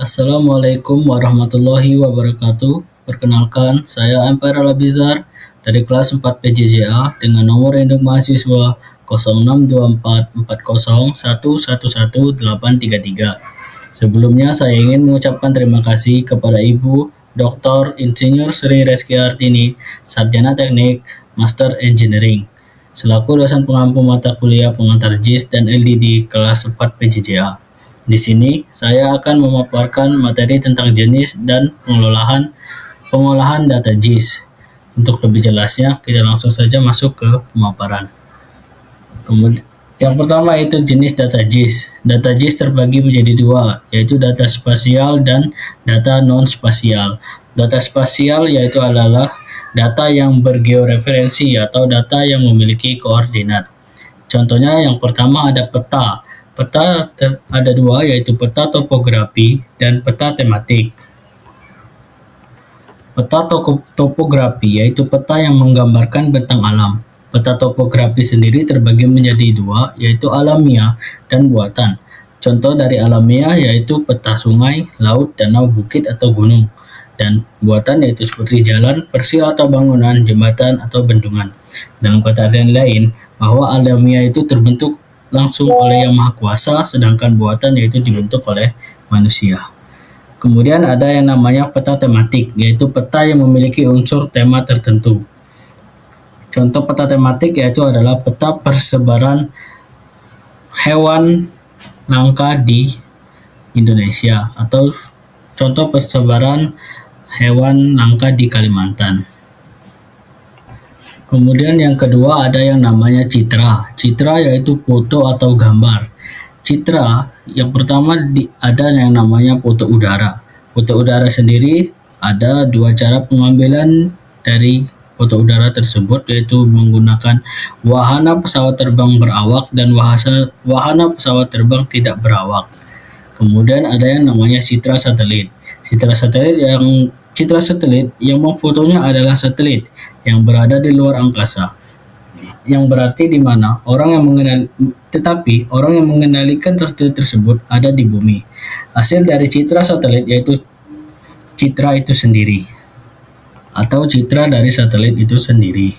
Assalamualaikum warahmatullahi wabarakatuh. Perkenalkan, saya Empire Labizar dari kelas 4 PJJA dengan nomor induk mahasiswa 062440111833. Sebelumnya saya ingin mengucapkan terima kasih kepada Ibu Dr. Insinyur Sri Reski Artini, Sarjana Teknik, Master Engineering, selaku dosen pengampu mata kuliah pengantar JIS dan LDD kelas 4 PJJA. Di sini, saya akan memaparkan materi tentang jenis dan pengolahan data JIS. Untuk lebih jelasnya, kita langsung saja masuk ke pemaparan. Kemudian, yang pertama itu jenis data JIS. Data JIS terbagi menjadi dua, yaitu data spasial dan data non-spasial. Data spasial yaitu adalah data yang bergeoreferensi atau data yang memiliki koordinat. Contohnya yang pertama ada peta. Peta ada dua, yaitu peta topografi dan peta tematik. Peta topografi yaitu peta yang menggambarkan bentang alam. Peta topografi sendiri terbagi menjadi dua, yaitu alamiah dan buatan. Contoh dari alamiah yaitu peta sungai, laut, danau, bukit, atau gunung. Dan buatan yaitu seperti jalan, persil atau bangunan, jembatan, atau bendungan. Dalam kata lain, bahwa alamiah itu terbentuk langsung oleh Yang Maha Kuasa, sedangkan buatan yaitu dibentuk oleh manusia. Kemudian ada yang namanya peta tematik, yaitu peta yang memiliki unsur tema tertentu. Contoh peta tematik yaitu adalah peta persebaran hewan langka di Indonesia, atau contoh persebaran hewan langka di Kalimantan. Kemudian yang kedua ada yang namanya citra. Citra yaitu foto atau gambar. Citra yang pertama ada yang namanya foto udara. Foto udara sendiri ada dua cara pengambilan dari foto udara tersebut, yaitu menggunakan wahana pesawat terbang berawak dan wahana pesawat terbang tidak berawak. Kemudian ada yang namanya citra satelit. Citra satelit yang memfotonya adalah satelit yang berada di luar angkasa, yang berarti di mana orang yang mengendalikan satelit tersebut ada di bumi. Hasil dari citra satelit yaitu citra itu sendiri, atau citra dari satelit itu sendiri.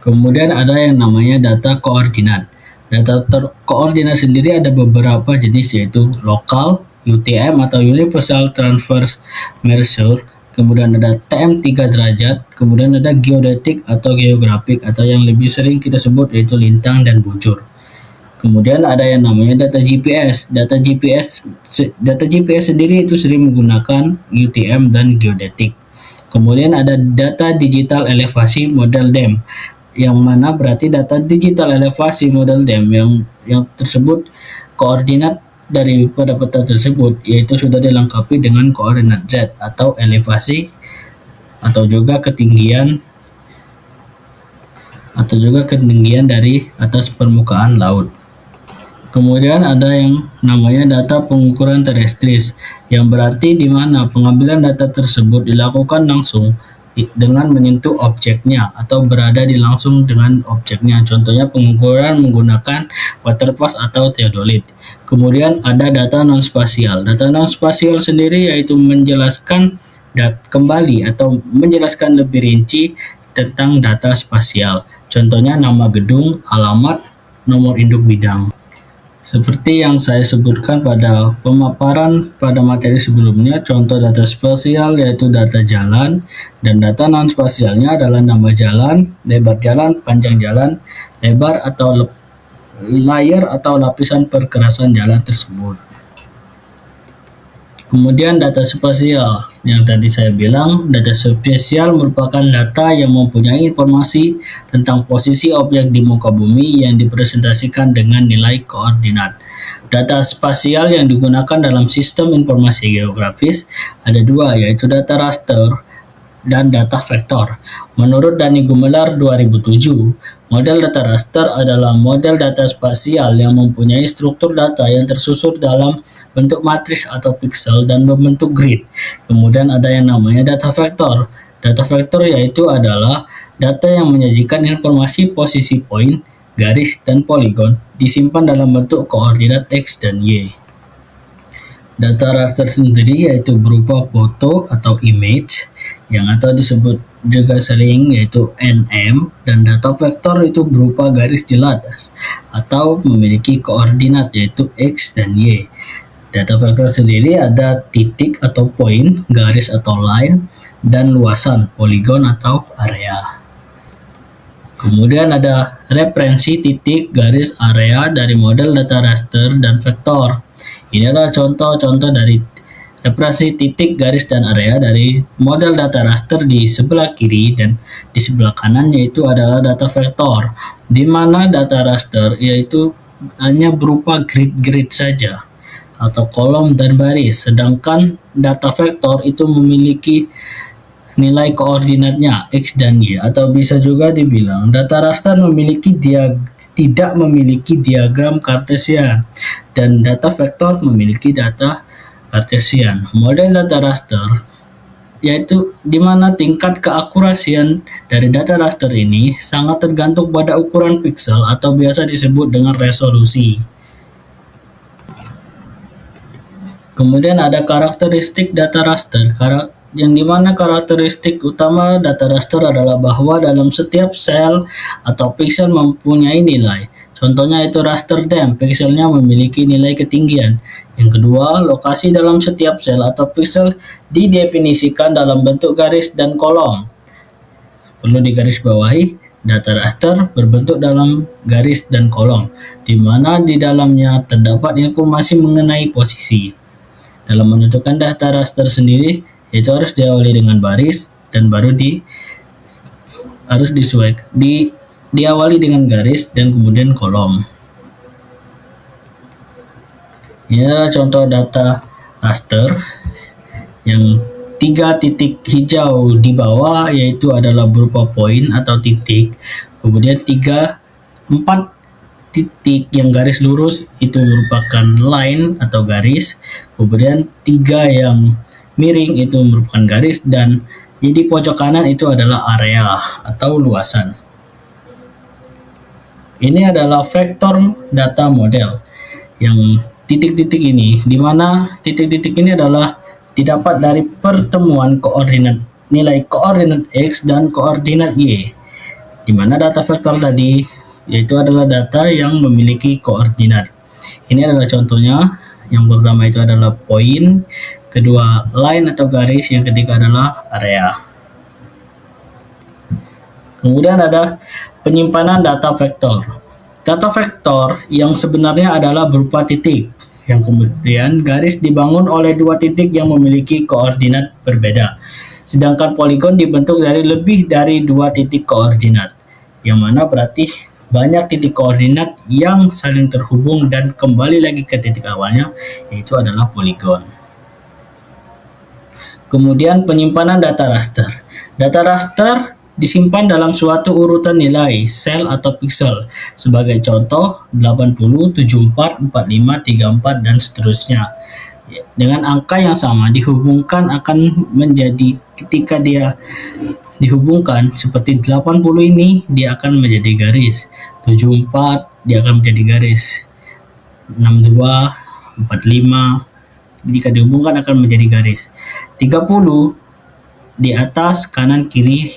Kemudian ada yang namanya data koordinat. Data koordinat sendiri ada beberapa jenis, yaitu lokal, UTM atau Universal Transverse Measure, kemudian ada TM3 derajat, kemudian ada geodetik atau geografik, atau yang lebih sering kita sebut yaitu lintang dan bujur. Kemudian ada yang namanya data GPS. Data GPS sendiri itu sering menggunakan UTM dan geodetik. Kemudian ada data digital elevasi model DEM, yang mana berarti data digital elevasi model DEM yang tersebut koordinat daripada peta tersebut yaitu sudah dilengkapi dengan koordinat Z atau elevasi atau juga ketinggian dari atas permukaan laut. Kemudian ada yang namanya data pengukuran terestris, yang berarti di mana pengambilan data tersebut dilakukan langsung dengan menyentuh objeknya atau berada di langsung dengan objeknya. Contohnya pengukuran menggunakan water pass atau theodolit. Kemudian ada data non-spasial. Data non-spasial sendiri yaitu menjelaskan kembali atau menjelaskan lebih rinci tentang data spasial. Contohnya nama gedung, alamat, nomor induk bidang. Seperti yang saya sebutkan pada pemaparan pada materi sebelumnya, contoh data spasial yaitu data jalan, dan data non-spasialnya adalah nama jalan, lebar jalan, panjang jalan, lebar atau layar atau lapisan perkerasan jalan tersebut. Kemudian data spasial, yang tadi saya bilang, data spasial merupakan data yang mempunyai informasi tentang posisi objek di muka bumi yang dipresentasikan dengan nilai koordinat. Data spasial yang digunakan dalam sistem informasi geografis ada dua, yaitu data raster dan data vektor. Menurut Dani Gumelar 2007, model data raster adalah model data spasial yang mempunyai struktur data yang tersusun dalam bentuk matris atau piksel dan berbentuk grid. Kemudian ada yang namanya data vektor. Data vektor yaitu adalah data yang menyajikan informasi posisi poin, garis, dan poligon disimpan dalam bentuk koordinat X dan Y. Data raster sendiri yaitu berupa foto atau image yang atau disebut juga sering yaitu NM, dan data vektor itu berupa garis jelas atau memiliki koordinat yaitu X dan Y. Data vektor sendiri ada titik atau poin, garis atau line, dan luasan, poligon atau area. Kemudian ada referensi titik, garis, area dari model data raster dan vektor. Ini adalah contoh-contoh dari referensi titik, garis, dan area dari model data raster di sebelah kiri, dan di sebelah kanan yaitu adalah data vektor, di mana data raster yaitu hanya berupa grid-grid saja atau kolom dan baris, sedangkan data vektor itu memiliki nilai koordinatnya X dan Y, atau bisa juga dibilang data raster tidak memiliki diagram Cartesian dan data vektor memiliki data Cartesian. Model data raster yaitu di mana tingkat keakurasian dari data raster ini sangat tergantung pada ukuran pixel atau biasa disebut dengan resolusi. Kemudian ada karakteristik data raster, yang dimana karakteristik utama data raster adalah bahwa dalam setiap sel atau pixel mempunyai nilai. Contohnya itu raster depth, pixelnya memiliki nilai ketinggian. Yang kedua, lokasi dalam setiap sel atau pixel didefinisikan dalam bentuk garis dan kolom. Perlu digarisbawahi, data raster berbentuk dalam garis dan kolom, di mana di dalamnya terdapat informasi mengenai posisi. Dalam menentukan data raster sendiri, itu harus diawali dengan baris dan baru diawali dengan garis dan kemudian kolom. Ini adalah contoh data raster yang 3 titik hijau di bawah yaitu adalah berupa poin atau titik, kemudian 4 titik yang garis lurus itu merupakan line atau garis, kemudian 3 yang miring itu merupakan garis, dan di pojok kanan itu adalah area atau luasan. Ini adalah vektor data model yang titik-titik ini, di mana titik-titik ini adalah didapat dari pertemuan nilai koordinat X dan koordinat Y, di mana data vektor tadi yaitu adalah data yang memiliki koordinat. Ini adalah contohnya. Yang pertama itu adalah poin, kedua line atau garis, yang ketiga adalah area. Kemudian ada penyimpanan data vektor. Data vektor yang sebenarnya adalah berupa titik, yang kemudian garis dibangun oleh 2 titik yang memiliki koordinat berbeda. Sedangkan poligon dibentuk dari lebih dari 2 titik koordinat, yang mana berarti banyak titik koordinat yang saling terhubung dan kembali lagi ke titik awalnya, yaitu adalah poligon. Kemudian penyimpanan data raster. Data raster disimpan dalam suatu urutan nilai, sel atau pixel. Sebagai contoh 80, 74, 45, 34, dan seterusnya. Dengan angka yang sama dihubungkan akan menjadi, ketika dia dihubungkan seperti 80 ini dia akan menjadi garis, 74 dia akan menjadi garis, 62, 45 jika dihubungkan akan menjadi garis, 30 di atas, kanan, kiri,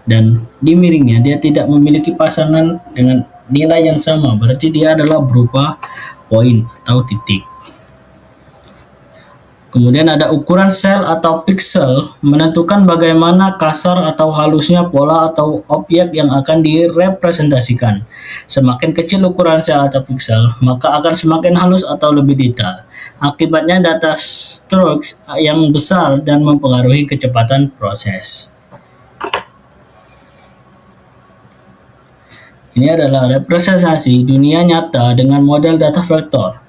dan di miringnya dia tidak memiliki pasangan dengan nilai yang sama, berarti dia adalah berupa poin atau titik. Kemudian ada ukuran sel atau pixel, menentukan bagaimana kasar atau halusnya pola atau objek yang akan direpresentasikan. Semakin kecil ukuran sel atau pixel, maka akan semakin halus atau lebih detail. Akibatnya data strokes yang besar dan mempengaruhi kecepatan proses. Ini adalah representasi dunia nyata dengan model data vektor.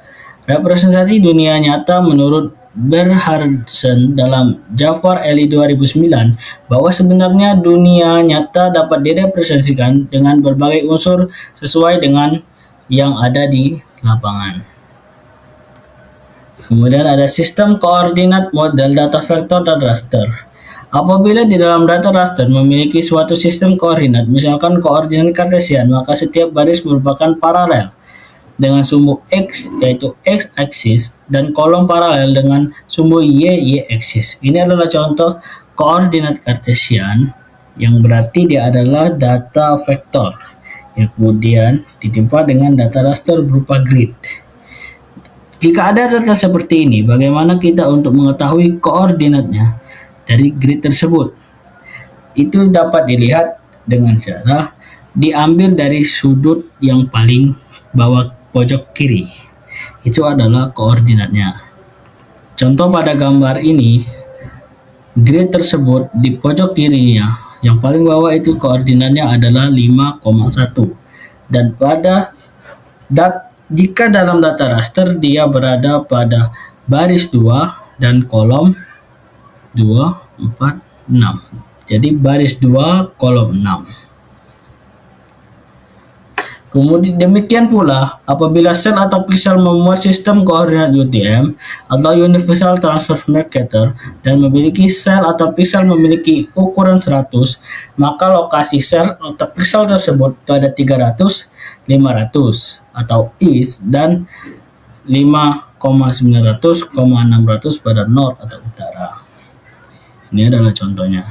Representasi dunia nyata menurut Bernhardsen dalam Jafar Eli 2009 bahwa sebenarnya dunia nyata dapat direpresentasikan dengan berbagai unsur sesuai dengan yang ada di lapangan. Kemudian ada sistem koordinat model data vektor dan raster. Apabila di dalam data raster memiliki suatu sistem koordinat, misalkan koordinat Cartesian, maka setiap baris merupakan paralel. dengan sumbu X yaitu X-axis dan kolom paralel dengan sumbu Y-axis. Ini adalah contoh koordinat Cartesian yang berarti dia adalah data vektor yang kemudian ditimpa dengan data raster berupa grid. Jika ada data seperti ini, bagaimana kita untuk mengetahui koordinatnya dari grid tersebut? Itu dapat dilihat dengan cara diambil dari sudut yang paling bawah pojok kiri. Itu adalah koordinatnya. Contoh pada gambar ini, grid tersebut di pojok kirinya, yang paling bawah itu koordinatnya adalah 5,1. Dan jika dalam data raster dia berada pada baris 2 dan kolom 2, 4, 6. Jadi baris 2, kolom 6. Kemudian demikian pula apabila sel atau piksel memuat sistem koordinat UTM atau Universal Transfer Mercator dan memiliki sel atau piksel memiliki ukuran 100, maka lokasi sel atau piksel tersebut pada 300, 500 atau east dan 5,900, 600 pada north atau utara. Ini adalah contohnya.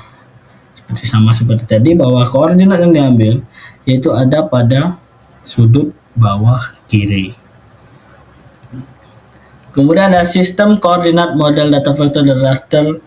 Sama seperti tadi bahwa koordinat yang diambil yaitu ada pada sudut bawah kiri. Kemudian ada sistem koordinat model data vektor dan raster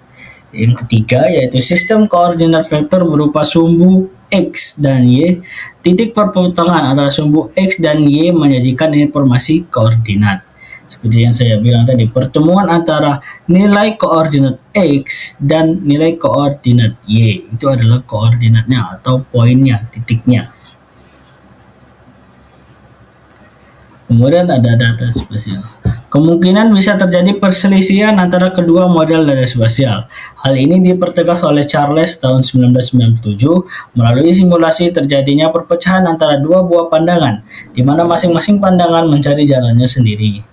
yang ketiga, yaitu sistem koordinat vektor berupa sumbu X dan Y. Titik perpotongan antara sumbu X dan Y menyajikan informasi koordinat. Seperti yang saya bilang tadi, pertemuan antara nilai koordinat X dan nilai koordinat Y itu adalah koordinatnya atau poinnya, titiknya. Kemudian ada data spasial. Kemungkinan bisa terjadi perselisihan antara kedua model data spasial. Hal ini dipertegas oleh Charles tahun 1997 melalui simulasi terjadinya perpecahan antara dua buah pandangan, di mana masing-masing pandangan mencari jalannya sendiri.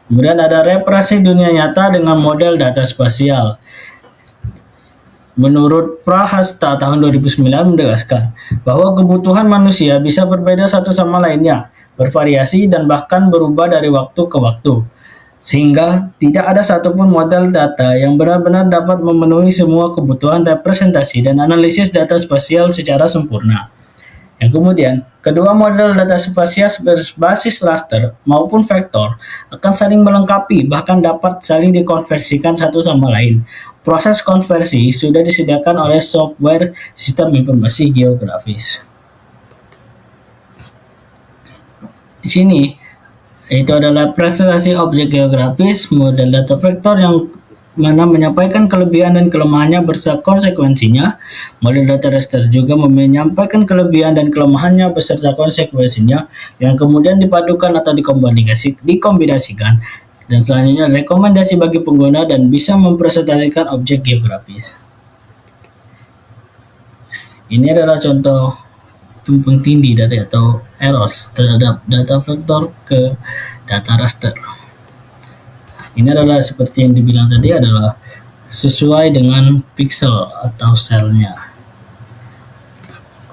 Kemudian ada representasi dunia nyata dengan model data spasial. Menurut Prahasta tahun 2009 menegaskan bahwa kebutuhan manusia bisa berbeda satu sama lainnya, bervariasi dan bahkan berubah dari waktu ke waktu, sehingga tidak ada satupun model data yang benar-benar dapat memenuhi semua kebutuhan representasi dan analisis data spasial secara sempurna. Yang kemudian, kedua model data spasial berbasis raster maupun vektor akan saling melengkapi, bahkan dapat saling dikonversikan satu sama lain. Proses konversi sudah disediakan oleh software sistem informasi geografis. Di sini, itu adalah presentasi objek geografis, model data vektor yang mana menyampaikan kelebihan dan kelemahannya beserta konsekuensinya. Model data raster juga menyampaikan kelebihan dan kelemahannya beserta konsekuensinya yang kemudian dipadukan atau dikombinasikan. Dan selanjutnya rekomendasi bagi pengguna dan bisa mempresentasikan objek geografis. Ini adalah contoh tumpang tindih dari atau errors terhadap data vektor ke data raster. Ini adalah seperti yang dibilang tadi adalah sesuai dengan pixel atau selnya.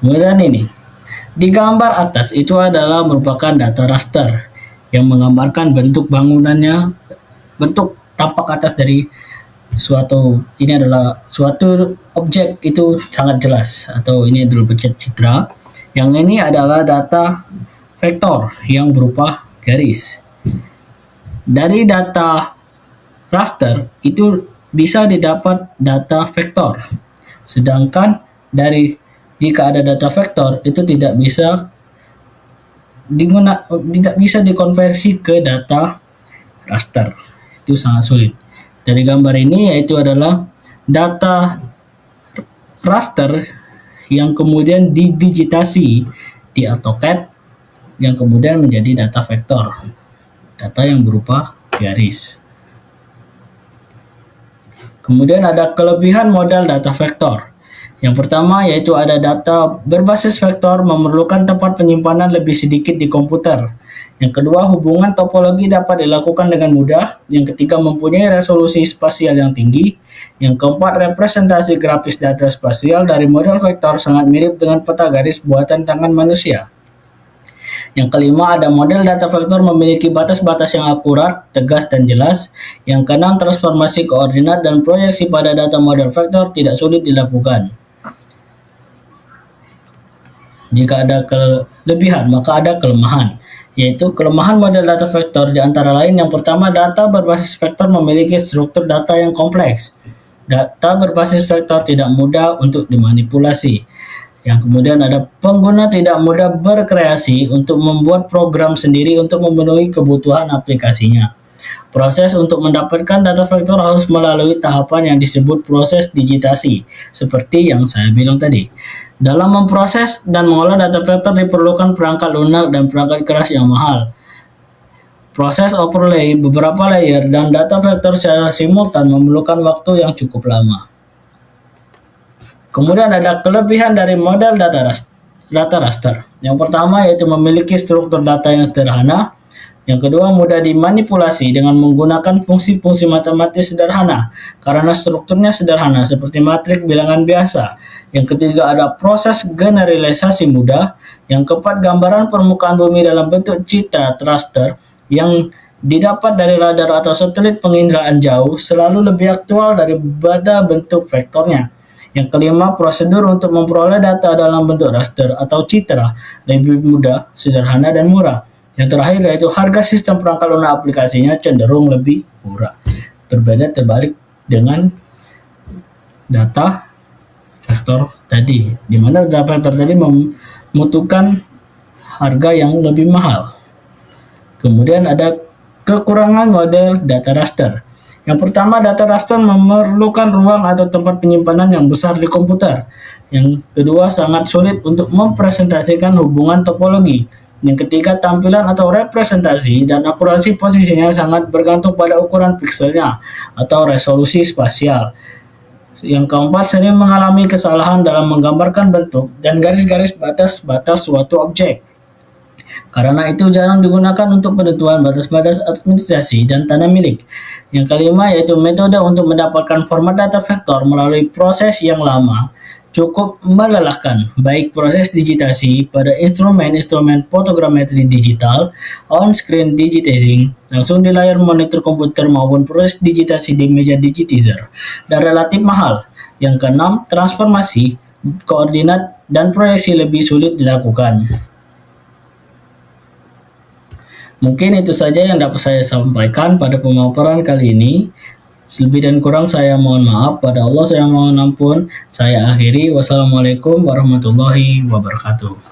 Kemudian ini di gambar atas itu adalah merupakan data raster yang menggambarkan bentuk bangunannya, bentuk tampak atas dari ini adalah suatu objek itu sangat jelas, atau ini adalah bentuk citra. Yang ini adalah data vektor yang berupa garis. Dari data raster itu bisa didapat data vektor. Sedangkan jika ada data vektor itu tidak bisa dikonversi ke data raster. Itu sangat sulit. Dari gambar ini yaitu adalah data raster yang kemudian didigitasi di AutoCAD yang kemudian menjadi data vektor. Data yang berupa garis. Kemudian ada kelebihan model data vektor. Yang pertama yaitu ada data berbasis vektor memerlukan tempat penyimpanan lebih sedikit di komputer. Yang kedua, hubungan topologi dapat dilakukan dengan mudah. Yang ketiga, mempunyai resolusi spasial yang tinggi. Yang keempat, representasi grafis data spasial dari model vektor sangat mirip dengan peta garis buatan tangan manusia. Yang kelima, ada model data vektor memiliki batas-batas yang akurat, tegas, dan jelas. Yang keenam, transformasi koordinat dan proyeksi pada data model vektor tidak sulit dilakukan. Jika ada kelebihan, maka ada kelemahan, yaitu kelemahan model data vektor di antara lain. Yang pertama, data berbasis vektor memiliki struktur data yang kompleks. Data berbasis vektor tidak mudah untuk dimanipulasi. Yang kemudian ada pengguna tidak mudah berkreasi untuk membuat program sendiri untuk memenuhi kebutuhan aplikasinya. Proses untuk mendapatkan data vektor harus melalui tahapan yang disebut proses digitasi, seperti yang saya bilang tadi. Dalam memproses dan mengolah data vektor diperlukan perangkat lunak dan perangkat keras yang mahal. Proses overlay beberapa layer dan data vektor secara simultan memerlukan waktu yang cukup lama. Kemudian ada kelebihan dari model data raster. Yang pertama yaitu memiliki struktur data yang sederhana. Yang kedua, mudah dimanipulasi dengan menggunakan fungsi-fungsi matematis sederhana karena strukturnya sederhana seperti matriks bilangan biasa. Yang ketiga, ada proses generalisasi mudah. Yang keempat, gambaran permukaan bumi dalam bentuk citra raster yang didapat dari radar atau satelit penginderaan jauh selalu lebih aktual daripada bentuk vektornya. Yang kelima, prosedur untuk memperoleh data dalam bentuk raster atau citra lebih mudah, sederhana, dan murah. Yang terakhir yaitu harga sistem perangkat lunak aplikasinya cenderung lebih murah. Berbeda terbalik dengan data vektor tadi, di mana data vektor tadi membutuhkan harga yang lebih mahal. Kemudian ada kekurangan model data raster. Yang pertama, data raster memerlukan ruang atau tempat penyimpanan yang besar di komputer. Yang kedua, sangat sulit untuk mempresentasikan hubungan topologi. Yang ketiga, tampilan atau representasi dan akurasi posisinya sangat bergantung pada ukuran pikselnya atau resolusi spasial. Yang keempat, sering mengalami kesalahan dalam menggambarkan bentuk dan garis-garis batas-batas suatu objek. Karena itu jarang digunakan untuk penentuan batas-batas administrasi dan tanah milik. Yang kelima yaitu metode untuk mendapatkan format data vektor melalui proses yang lama cukup melelahkan, baik proses digitasi pada instrumen-instrumen fotogrametri digital, on-screen digitizing, langsung di layar monitor komputer maupun proses digitasi di meja digitizer, dan relatif mahal. Yang keenam, transformasi, koordinat, dan proyeksi lebih sulit dilakukan. Mungkin itu saja yang dapat saya sampaikan pada pemaparan kali ini. Lebih dan kurang saya mohon maaf. Pada Allah saya mohon ampun. Saya akhiri. Wassalamualaikum warahmatullahi wabarakatuh.